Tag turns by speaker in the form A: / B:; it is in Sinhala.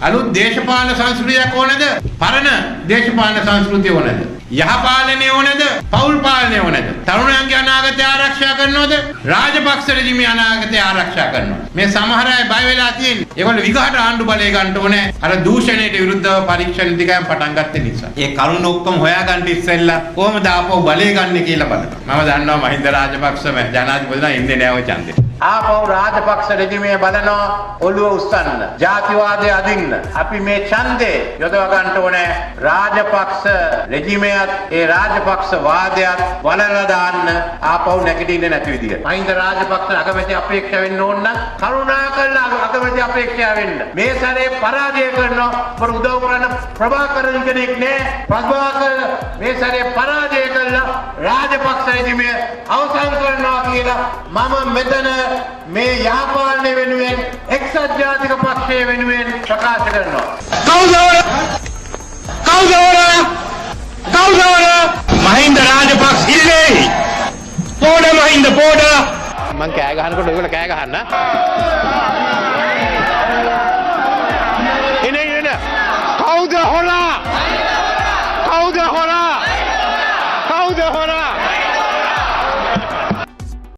A: අලුත් දේශපාලන සංස්කෘතියක් ඕනද? පරණ දේශපාලන සංස්කෘතිය ඕනද? යහපාලනය ඕනද? පෞල් පාලනය ඕනද? තරුණයන්ගේ අනාගතය ආරක්ෂා කරනවද? රාජපක්ෂ රජිමේ අනාගතය ආරක්ෂා කරනවද? මේ සමහර අය බය වෙලා තියෙන්නේ. ඒගොල්ලෝ විගහට ආණ්ඩු බලය ගන්න ඕනේ. අර දූෂණයට විරුද්ධව පරීක්ෂණ ටිකක් පටන් ගත්ත නිසා. ඒ කරුණ ඔක්කොම හොයාගන්න ඉස්සෙල්ලා කොහොමද ආපහු බලය ගන්න කියලා බලන්න. මම දන්නවා මහින්ද රාජපක්ෂම ජනාධිපතිලා ඉන්නේ නෑ ඔය ඡන්දේ. ආපහු රාජපක්ෂ රජිමේ බලනවා ඔළුව උස්සන්න. ජාතිවාදය අදින්න. අපි මේ ඡන්දේ යොදව ගන්න ඕනේ රාජපක්ෂ රජිමයත් ඒ රාජපක්ෂ වාදයත් වලලා දාන්න ආපහු නැගිටින්නේ නැති විදිහට. මහින්ද රාජපක්ෂ අගමැති අපේක්ෂා වෙන්න ඕන නම් කරුණාකරලා අගමැති අපේක්ෂා වෙන්න. මේ සැරේ පරාජය කරනවා. අපර උදව් කරන ප්‍රභාකරන් කෙනෙක් නෑ. ප්‍රභාකර මේ සැරේ පරාජය කළා රාජපක්ෂ රජිමය අවසන් කරනවා කියලා මම මෙතන මේ යහපාලනය වෙනුවෙන් එක්සත් ජාතික පක්ෂය වෙනුවෙන් ප්‍රකාශ කරනවා. මහින්ද රාජපක්ෂ ඉල්ලේ. පොඩ මහින්ද පොඩ. මං කෑ ගහනකොට ඔයගොල්ලෝ කෑ ගහන්න.